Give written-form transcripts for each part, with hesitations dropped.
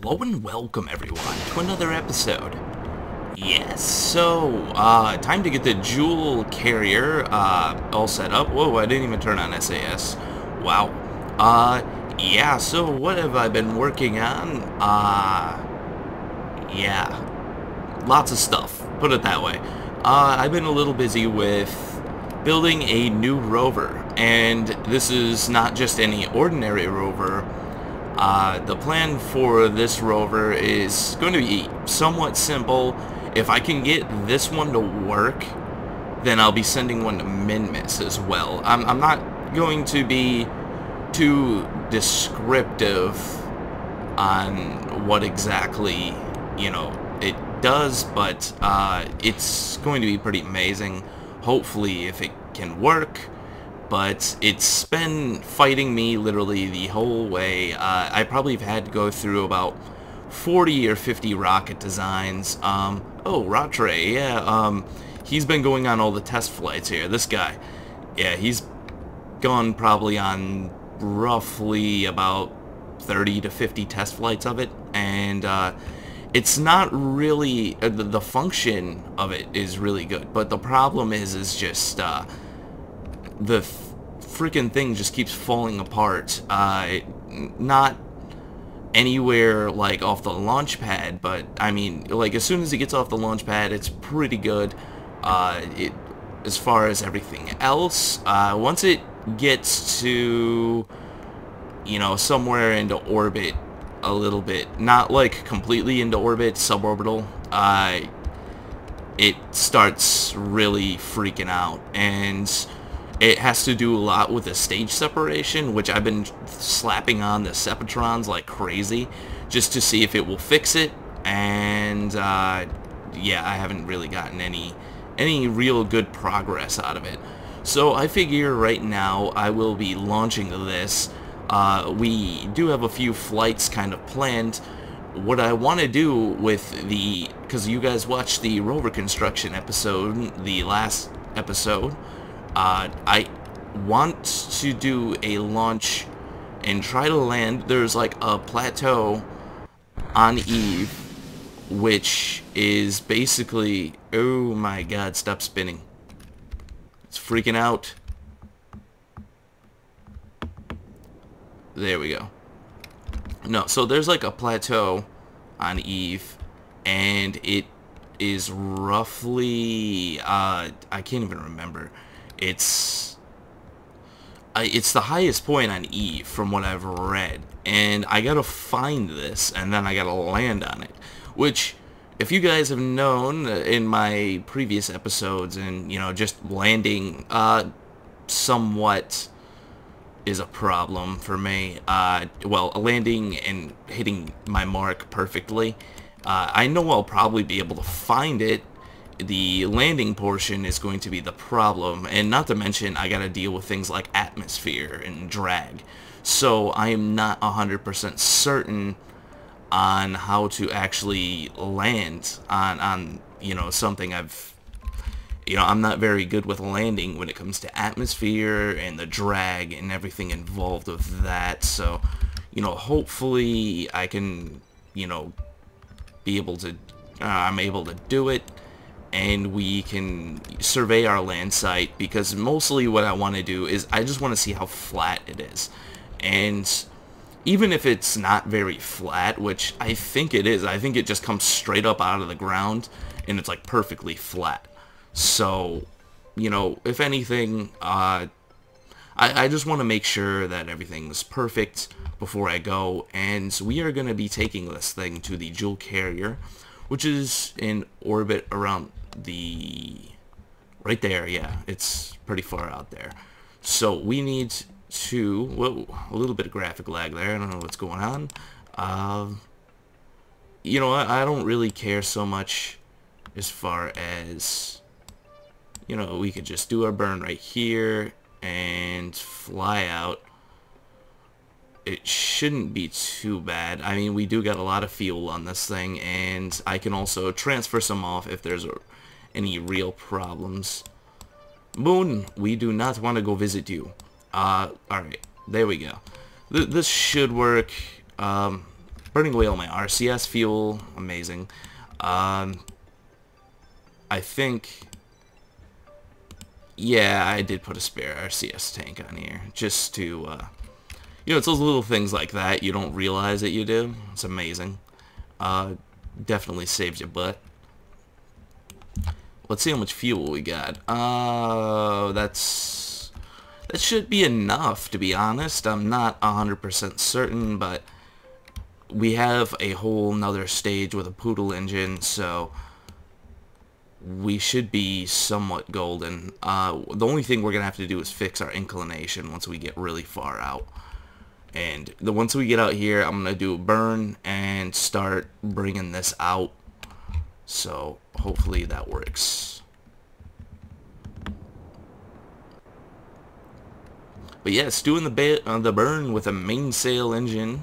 Hello and welcome everyone to another episode. Yes, so, time to get the Jool carrier, all set up. Whoa, I didn't even turn on SAS. Wow. Yeah, so what have I been working on? Yeah. Lots of stuff, put it that way. I've been a little busy with building a new rover, and this is not just any ordinary rover. The plan for this rover is going to be somewhat simple. If I can get this one to work, then I'll be sending one to Minmus as well. I'm not going to be too descriptive on what exactly, it does, but it's going to be pretty amazing, hopefully, if it can work. But it's been fighting me literally the whole way. I probably have had to go through about 40 or 50 rocket designs. Oh, Ratre, yeah, he's been going on all the test flights here. This guy, yeah, he's gone probably on roughly about 30 to 50 test flights of it, and it's not really, the function of it is really good, but the problem is just, the freaking thing just keeps falling apart. Not anywhere like off the launch pad, but I mean, like as soon as it gets off the launch pad, it's pretty good. As far as everything else, once it gets to, somewhere into orbit a little bit, not like completely into orbit, suborbital, it starts really freaking out, and it has to do a lot with the stage separation, which I've been slapping on the Sepatrons like crazy, just to see if it will fix it, and yeah, I haven't really gotten any real good progress out of it. So I figure right now I will be launching this. We do have a few flights kind of planned. What I want to do with because you guys watched the rover construction episode, the last episode, I want to do a launch and try to land. There's like a plateau on Eve, which is basically, oh my god, stop spinning. It's freaking out. There we go. No, so there's like a plateau on Eve, and it is roughly, I can't even remember. It's the highest point on Eve from what I've read, and I gotta find this, and then I gotta land on it, which, if you guys have known in my previous episodes, and just landing somewhat is a problem for me. Well, landing and hitting my mark perfectly, I know I'll probably be able to find it. The landing portion is going to be the problem, and not to mention I gotta deal with things like atmosphere and drag, so I am not 100% certain on how to actually land on something I'm not very good with landing when it comes to atmosphere and the drag and everything involved with that. So hopefully I can be able to I'm able to do it, and we can survey our land site, because mostly what I want to do is I just want to see how flat it is. And even if it's not very flat, which I think it is, I think it just comes straight up out of the ground and it's like perfectly flat. So, if anything, I just want to make sure that everything's perfect before I go, and we are going to be taking this thing to the Jool carrier, which is in orbit around right there. Yeah, it's pretty far out there. So we need to, whoa, a little bit of graphic lag there, I don't know what's going on. I don't really care so much as far as, we could just do our burn right here and fly out. It shouldn't be too bad. I mean, we do got a lot of fuel on this thing, and I can also transfer some off if there's any real problems. Moon, we do not want to go visit you. Alright, there we go. This should work. burning away all my RCS fuel. Amazing. I think, yeah, I did put a spare RCS tank on here just to, you know, it's those little things like that you don't realize that you do. It's amazing. Definitely saves your butt. Let's see how much fuel we got. That should be enough, to be honest. I'm not 100% certain, but we have a whole nother stage with a poodle engine, so we should be somewhat golden. The only thing we're going to have to do is fix our inclination once we get really far out. And once we get out here, I'm going to do a burn and start bringing this out. So hopefully that works. But yeah, it's doing the burn with a mainsail engine.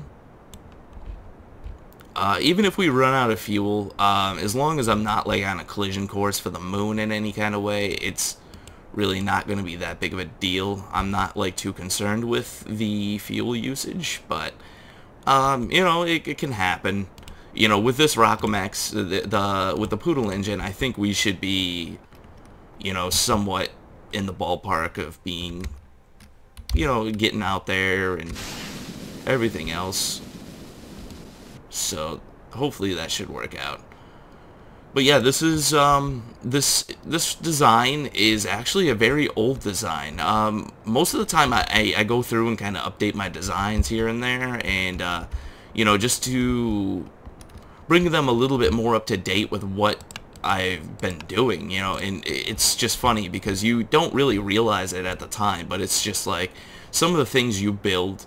Even if we run out of fuel, as long as I'm not like on a collision course for the moon in any kind of way, it's really not going to be that big of a deal. I'm not like too concerned with the fuel usage, but you know, it can happen. You know, with this Rockomax, with the Poodle engine, I think we should be, you know, somewhat in the ballpark of being, you know, getting out there and everything else. So hopefully that should work out. But yeah, this is this design is actually a very old design. Most of the time I go through and kind of update my designs here and there, and you know, just to bring them a little bit more up to date with what I've been doing, you know. And it's just funny because you don't really realize it at the time, but it's just like some of the things you build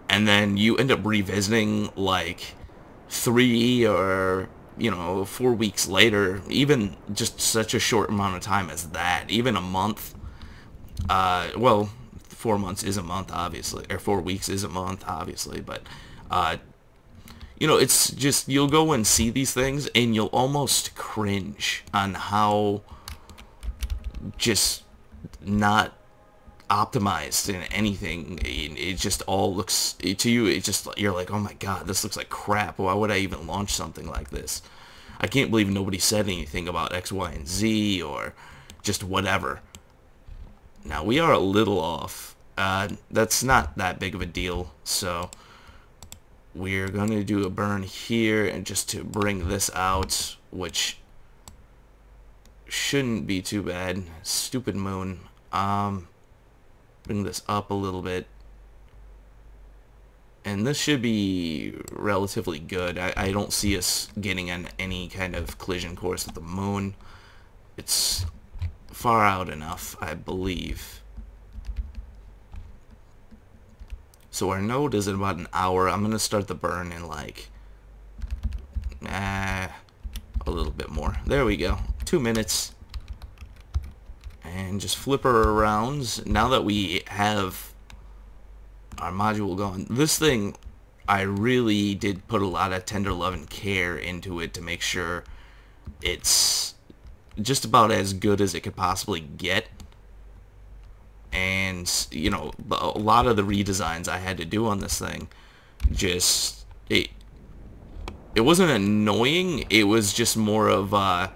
and then you end up revisiting like 3 or, you know, 4 weeks later, even just such a short amount of time as that, even a month. Well, 4 months is a month, obviously, or 4 weeks is a month, obviously, but you know, it's just, you'll go and see these things and you'll almost cringe on how just not optimized in anything. It just all looks, to you, it just, you're like, oh my god, this looks like crap. Why would I even launch something like this? I can't believe nobody said anything about X, Y, and Z, or just whatever. Now, we are a little off. That's not that big of a deal, so we're going to do a burn here and just to bring this out, which shouldn't be too bad. Stupid moon. Bring this up a little bit. And this should be relatively good. I don't see us getting on any kind of collision course with the moon. It's far out enough, I believe. So our node is in about an hour. I'm going to start the burn in like a little bit more. There we go. 2 minutes. And just flip her around. Now that we have our module going, this thing, I really did put a lot of tender love and care into it to make sure it's just about as good as it could possibly get. And, you know, a lot of the redesigns I had to do on this thing, just, it wasn't annoying, it was just more of,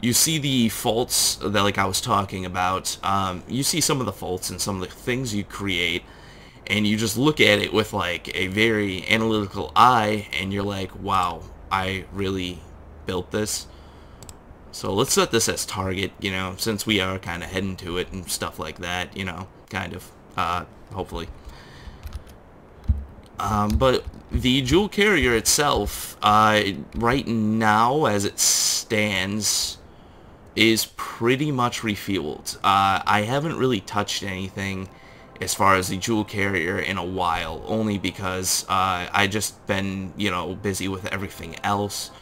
you see the faults that, like I was talking about, you see some of the faults and some of the things you create, and you just look at it with, like, a very analytical eye, and you're like, wow, I really built this. So let's set this as target, you know, since we are kind of heading to it and stuff like that, you know, kind of, hopefully. But the Jool carrier itself, right now, as it stands, is pretty much refueled. I haven't really touched anything as far as the Jool carrier in a while, only because I just been, you know, busy with everything else.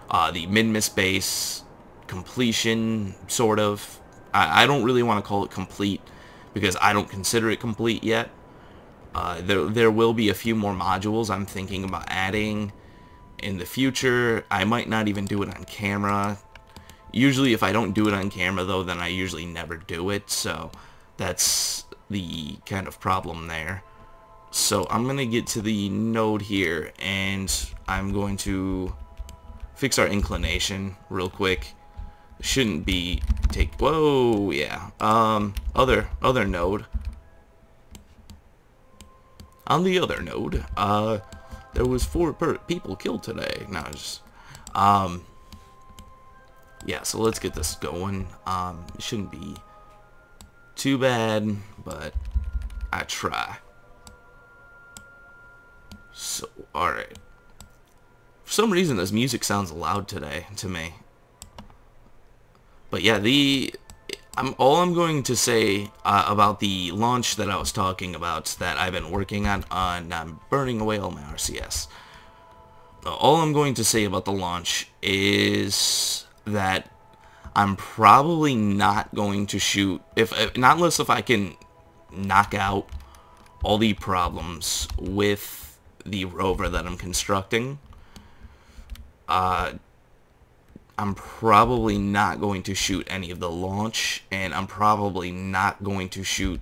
The mid-miss base completion, sort of. I don't really want to call it complete because I don't consider it complete yet. There will be a few more modules I'm thinking about adding in the future. I might not even do it on camera. Usually if I don't do it on camera though, then I usually never do it, so that's the kind of problem there. So I'm gonna get to the node here, and I'm going to fix our inclination real quick. Shouldn't be whoa, yeah. Other node. On the other node, there was 4 people killed today. No, just, yeah, so let's get this going. It shouldn't be too bad, but I try. So, alright. For some reason, this music sounds loud today to me. But yeah, all I'm going to say about the launch that I was talking about that I've been working on burning away all my RCS. All I'm going to say about the launch is that I'm probably not going to shoot, not unless if I can knock out all the problems with the rover that I'm constructing. I'm probably not going to shoot any of the launch, and I'm probably not going to shoot,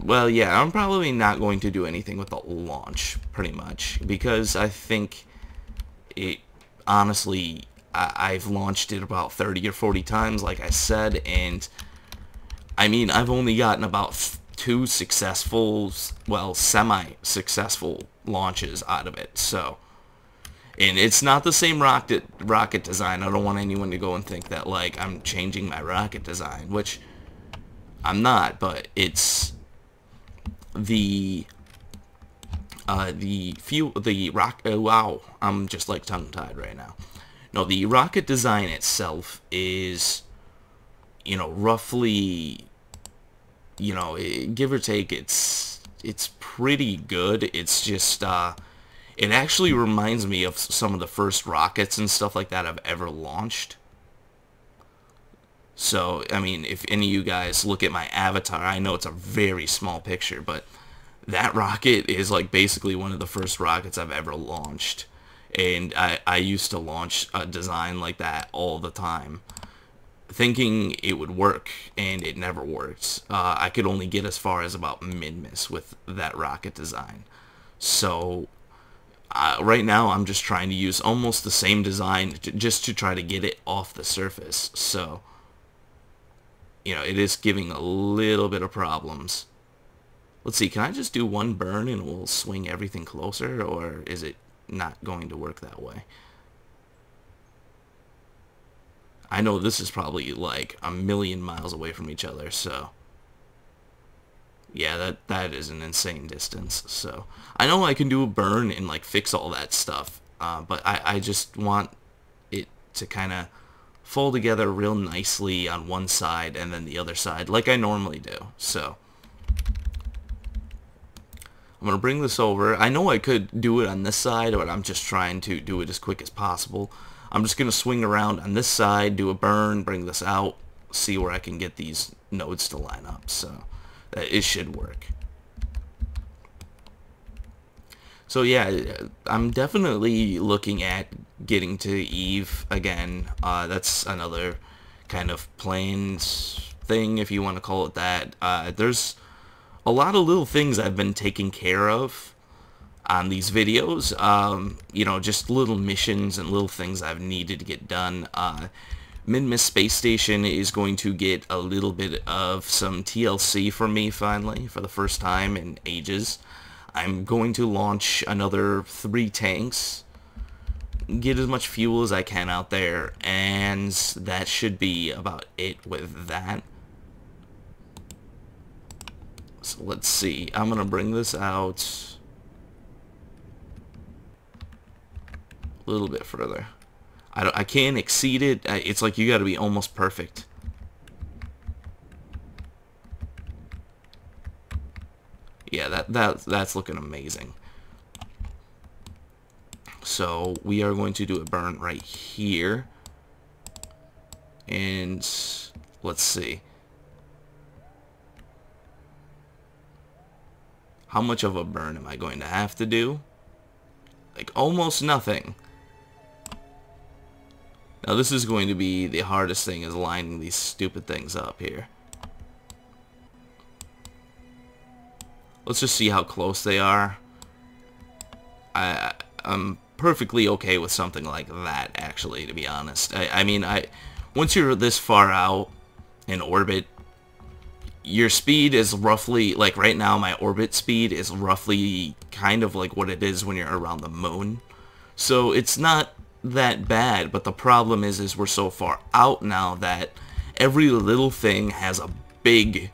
well, yeah, I'm probably not going to do anything with the launch, pretty much, because I think it, honestly, I've launched it about 30 or 40 times, like I said, and, I mean, I've only gotten about 2 successful, well, semi-successful launches out of it, so... And it's not the same rocket design. I don't want anyone to go and think that, like, I'm changing my rocket design, which I'm not, but it's the wow, I'm just, like, tongue-tied right now. No, the rocket design itself is, you know, roughly, you know, give or take, it's pretty good. It's just, it actually reminds me of some of the first rockets and stuff like that I've ever launched. So, I mean, if any of you guys look at my avatar, I know it's a very small picture, but that rocket is like basically one of the first rockets I've ever launched. And I used to launch a design like that all the time, thinking it would work, and it never worked. I could only get as far as about mid-miss with that rocket design. So... right now, I'm just trying to use almost the same design just to try to get it off the surface. So, you know, it is giving a little bit of problems. Let's see, can I just do one burn and we'll swing everything closer? Or is it not going to work that way? I know this is probably like a million miles away from each other, so... yeah, that is an insane distance. So I know I can do a burn and like fix all that stuff, but I just want it to kind of fall together real nicely on one side and then the other side, like I normally do. So I'm gonna bring this over. I know I could do it on this side, but I'm just trying to do it as quick as possible. I'm just gonna swing around on this side, do a burn, bring this out, see where I can get these nodes to line up. So it should work. So yeah, I'm definitely looking at getting to Eve again. That's another kind of planned thing, if you want to call it that. There's a lot of little things I've been taking care of on these videos. You know, just little missions and little things I've needed to get done. Mid-Miss Space Station is going to get a little bit of some TLC for me, finally, for the first time in ages. I'm going to launch another 3 tanks, get as much fuel as I can out there, and that should be about it with that. So let's see, I'm going to bring this out a little bit further. I can't exceed it. It's like you got to be almost perfect. Yeah, that's looking amazing. So we are going to do a burn right here, and let's see how much of a burn am I going to have to do. Like almost nothing. Now this is going to be the hardest thing, is lining these stupid things up here. Let's just see how close they are. I'm perfectly okay with something like that, actually, to be honest. I mean, once you're this far out in orbit, your speed is roughly, like right now, my orbit speed is roughly kind of like what it is when you're around the moon. So it's not that bad, but the problem is we're so far out now that every little thing has a big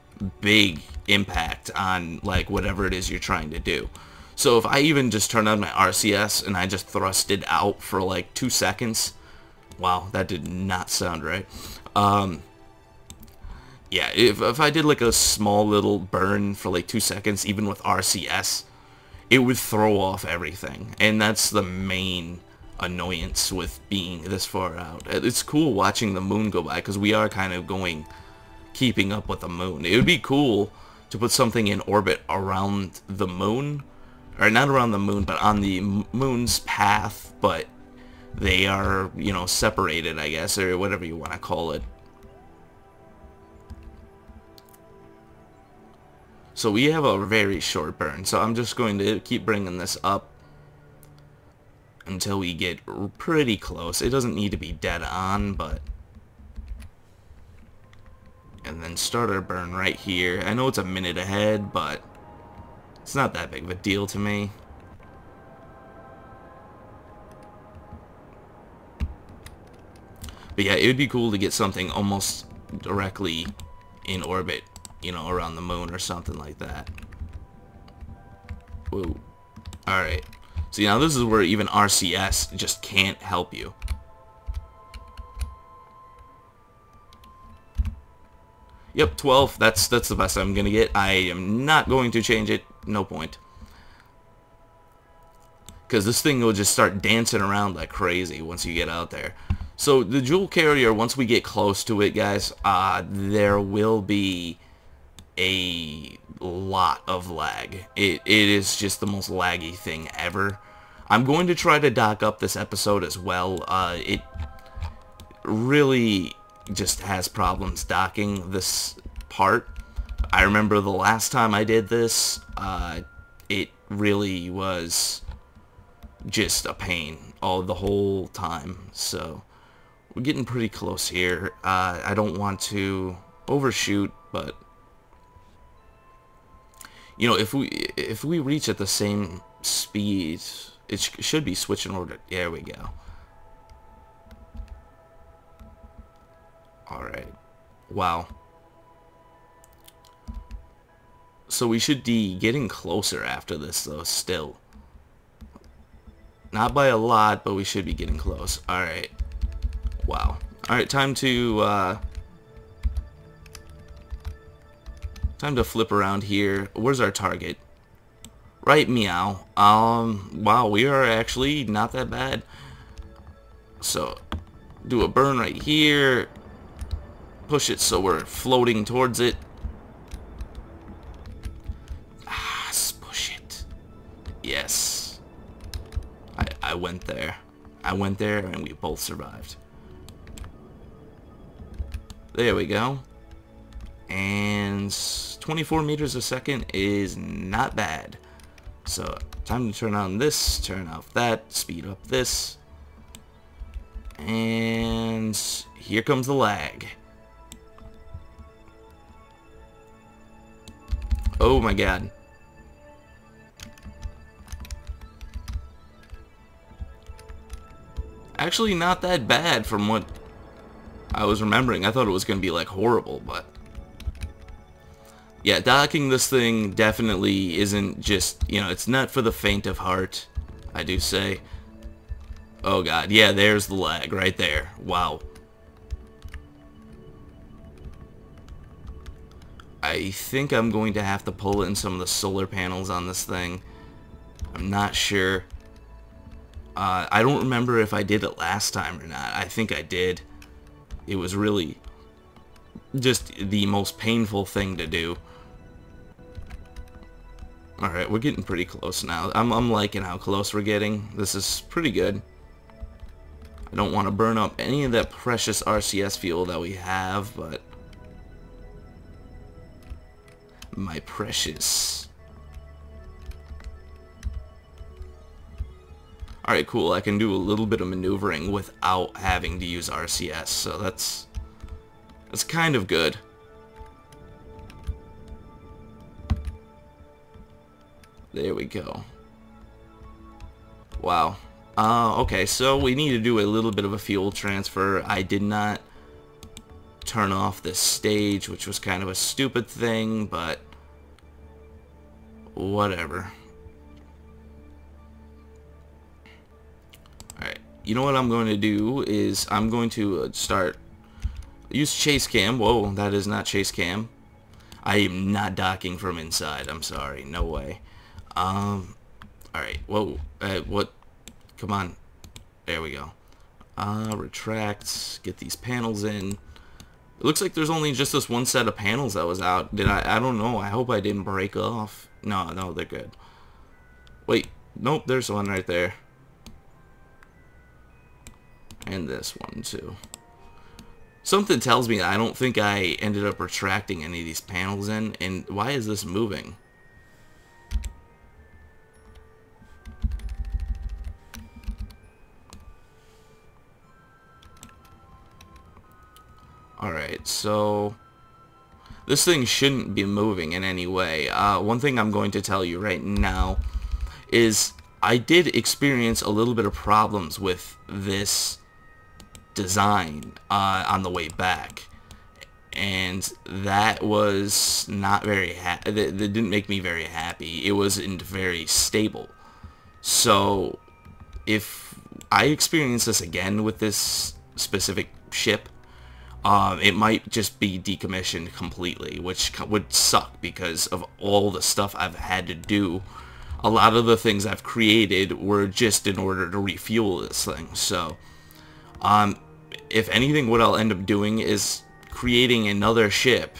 impact on like whatever it is you're trying to do. So if I even just turn on my RCS and I just thrust it out for like 2 seconds, wow, that did not sound right. Yeah, if I did like a small little burn for like 2 seconds, even with RCS, it would throw off everything. And that's the main annoyance with being this far out. It's cool watching the moon go by, because we are kind of keeping up with the moon. It would be cool to put something in orbit around the moon, or not around the moon, but on the moon's path, but they are, you know, separated, I guess, or whatever you want to call it. So we have a very short burn, so I'm just going to keep bringing this up until we get pretty close. It doesn't need to be dead on, but... And then start our burn right here. I know it's a minute ahead, but it's not that big of a deal to me. But yeah, it would be cool to get something almost directly in orbit, you know, around the moon or something like that. Whoa. Alright. See, now this is where even RCS just can't help you. Yep, 12. That's the best I'm gonna get. I am not going to change it. No point. Because this thing will just start dancing around like crazy once you get out there. So the Jool carrier, once we get close to it, guys, there will be a lot of lag. It is just the most laggy thing ever. I'm going to try to dock up this episode as well. It really just has problems docking this part. I remember the last time I did this, it really was just a pain the whole time. So we're getting pretty close here. I don't want to overshoot, but you know, if we reach at the same speed, it should be switching order. There we go. Alright. Wow. So we should be getting closer after this, though, still. Not by a lot, but we should be getting close. Alright. Wow. Alright, time to flip around here. Where's our target? Right, meow. Wow, we are actually not that bad. So, do a burn right here. Push it so we're floating towards it. Push it. Yes. I went there. I went there and we both survived. There we go. And 24 meters a second is not bad. So, time to turn on this, turn off that, speed up this. And here comes the lag. Oh my god. Actually not that bad from what I was remembering. I thought it was going to be like horrible, but yeah, docking this thing definitely isn't just, you know, it's not for the faint of heart, I do say. Oh god, yeah, there's the lag right there. Wow. I think I'm going to have to pull in some of the solar panels on this thing. I'm not sure. I don't remember if I did it last time or not. I think I did. It was really just the most painful thing to do. Alright, we're getting pretty close now. I'm liking how close we're getting. This is pretty good. I don't want to burn up any of that precious RCS fuel that we have, but my precious. Alright, cool. I can do a little bit of maneuvering without having to use RCS, so that's kind of good. There we go. Wow. Okay, so we need to do a little bit of a fuel transfer. I did not turn off this stage, which was kind of a stupid thing, but whatever. Alright, you know what I'm going to do is I'm going to use chase cam. Whoa, that is not chase cam. I am not docking from inside. I'm sorry, no way. Alright, whoa, what? Come on. There we go. Retract, get these panels in. It looks like there's only just this one set of panels that was out. I don't know. I hope I didn't break off. No, they're good. Wait, nope, there's one right there. And this one too. Something tells me I don't think I ended up retracting any of these panels in. And why is this moving? Alright, so this thing shouldn't be moving in any way. One thing I'm going to tell you right now is I did experience a little bit of problems with this design on the way back. And that was not very that didn't make me very happy. It wasn't very stable. So if I experience this again with this specific ship, it might just be decommissioned completely, which would suck because of all the stuff I've had to do. A lot of the things I've created were just in order to refuel this thing. So, if anything, what I'll end up doing is creating another ship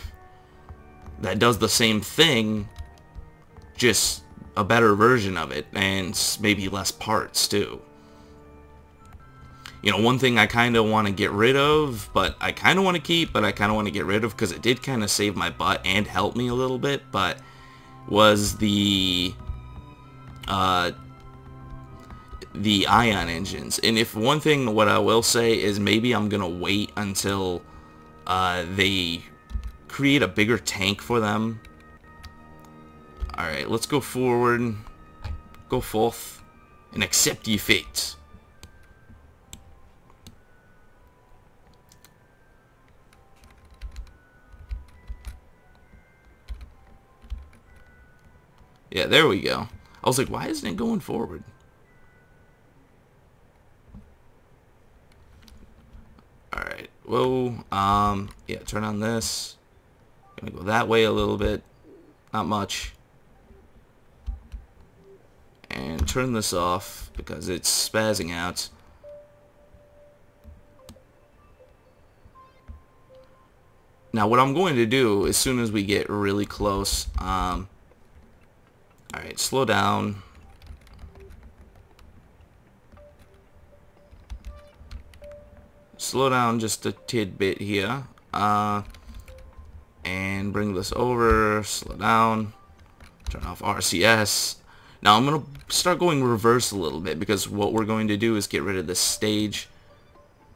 that does the same thing, just a better version of it, and maybe less parts too. You know, one thing I kind of want to get rid of, but I kind of want to keep, but I kind of want to get rid of because it did kind of save my butt and help me a little bit, but was the ion engines. And if one thing, what I will say is maybe I'm going to wait until they create a bigger tank for them. Alright, let's go forward, go forth, and accept ye fate. Yeah, there we go. I was like, why isn't it going forward? Alright, whoa, yeah, turn on this. Gonna go that way a little bit. Not much. And turn this off because it's spazzing out. Now what I'm going to do as soon as we get really close, alright, slow down. Slow down just a tidbit here. And bring this over, slow down, turn off RCS. Now I'm going to start going reverse a little bit because what we're going to do is get rid of this stage.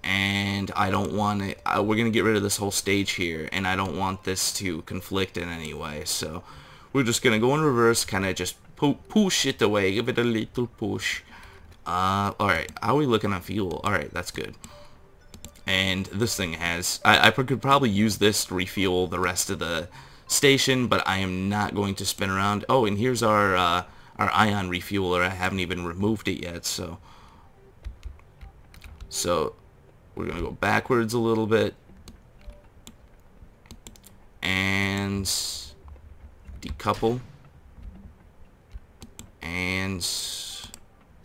And I don't want it, we're going to get rid of this whole stage here, and I don't want this to conflict in any way. So we're just going to go in reverse, kind of just push it away, give it a little push. Alright, how are we looking at fuel? Alright, that's good. And this thing has, I could probably use this to refuel the rest of the station, but I am not going to spin around. Oh, and here's our ion refueler. I haven't even removed it yet, so we're going to go backwards a little bit. And decouple. And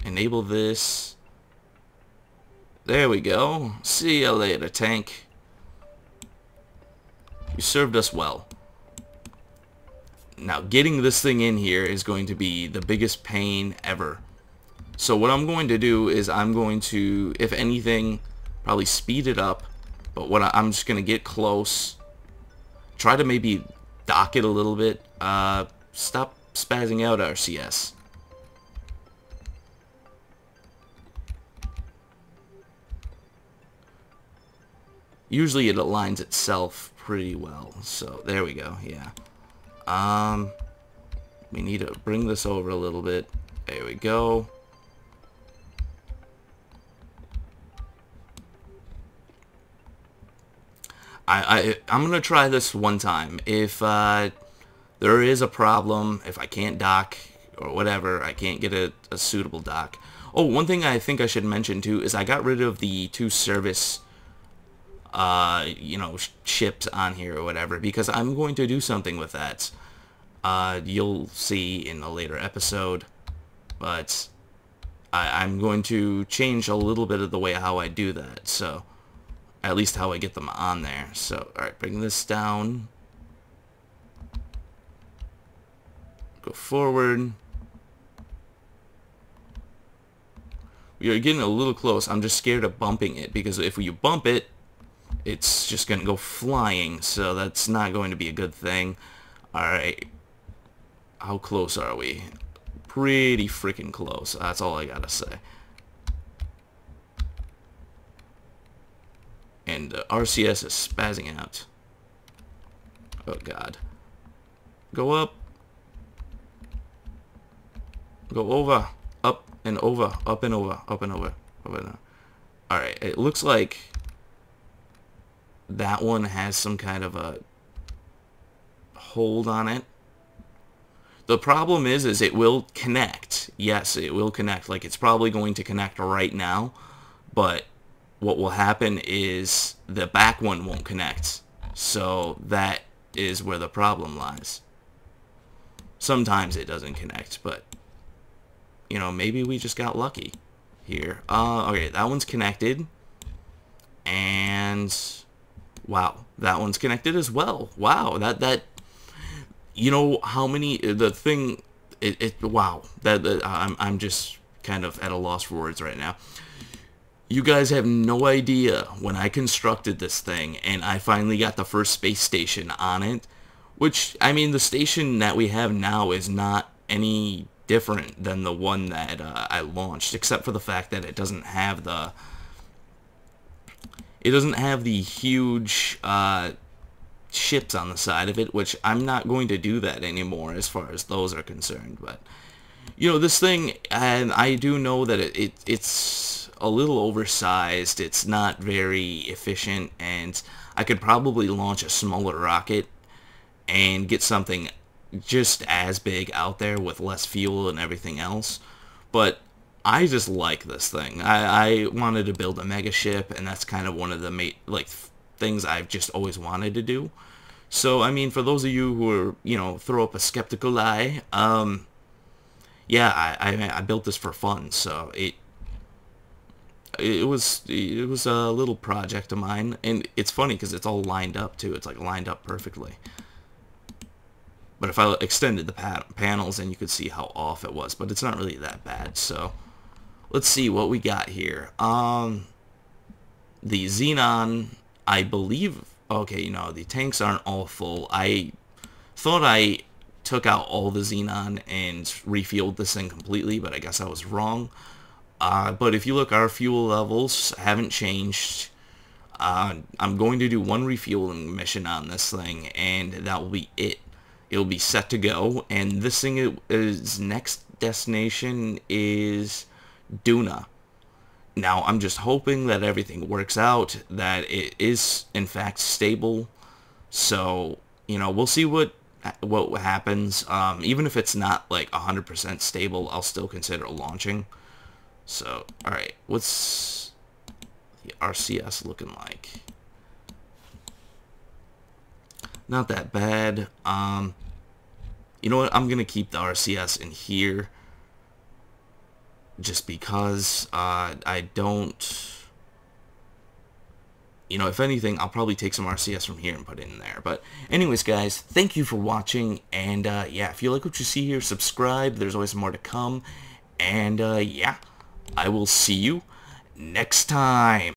enable this. There we go. See you later, tank. You served us well. Now, getting this thing in here is going to be the biggest pain ever. So what I'm going to do is I'm going to, if anything, probably speed it up. But I'm just going to get close. Try to maybe dock it a little bit. Stop spazzing out RCS. Usually it aligns itself pretty well. So there we go. Yeah. We need to bring this over a little bit. There we go. I'm gonna try this one time. If there is a problem, if I can't dock or whatever, I can't get a suitable dock. Oh, one thing I think I should mention too is I got rid of the 2 service you know, ships on here or whatever, because I'm going to do something with that. You'll see in a later episode, but I'm going to change a little bit of the way how I do that, so at least how I get them on there. So, alright, bring this down. Go forward. We are getting a little close. I'm just scared of bumping it, because if you bump it, it's just going to go flying, so that's not going to be a good thing. Alright. How close are we? Pretty freaking close. That's all I gotta say. And RCS is spazzing out. Oh god. Go up. Go over. Up and over. Up and over. Up and over. Up and over. Alright, it looks like that one has some kind of a hold on it. The problem is it will connect. Yes, it will connect. Like, it's probably going to connect right now, but what will happen is the back one won't connect. So that is where the problem lies. Sometimes it doesn't connect, but, you know, maybe we just got lucky here. Okay, that one's connected. And, wow, that one's connected as well. Wow, that you know how many, the thing, wow, I'm just kind of at a loss for words right now. You guys have no idea when I constructed this thing and I finally got the first space station on it, which, I mean, the station that we have now is not any different than the one that I launched, except for the fact that it doesn't have the huge ships on the side of it, which I'm not going to do that anymore as far as those are concerned. But, you know, this thing, and I do know that it's a little oversized, it's not very efficient, and I could probably launch a smaller rocket and get something just as big out there with less fuel and everything else. But I just like this thing. I wanted to build a mega ship, and that's kind of one of the things I've just always wanted to do. So, I mean, for those of you who are, you know, throw up a skeptical eye, yeah, I built this for fun, so it was a little project of mine, and it's funny because it's all lined up too. It's like lined up perfectly. But if I extended the panels, then you could see how off it was, but it's not really that bad. So let's see what we got here. The Xenon, I believe. Okay, you know, the tanks aren't all full. I thought I took out all the Xenon and refueled this thing completely, but I guess I was wrong. But if you look, our fuel levels haven't changed. I'm going to do one refueling mission on this thing, and that will be it. It'll be set to go, and this thing is next destination is Duna. Now, I'm just hoping that everything works out, that it is, in fact, stable. So, you know, we'll see what happens. Even if it's not, like, 100% stable, I'll still consider launching. So, alright, what's the RCS looking like? Not that bad. You know what? I'm going to keep the RCS in here. Just because I don't... You know, if anything, I'll probably take some RCS from here and put it in there. But anyways, guys, thank you for watching. And, yeah, if you like what you see here, subscribe. There's always more to come. And, yeah, I will see you next time.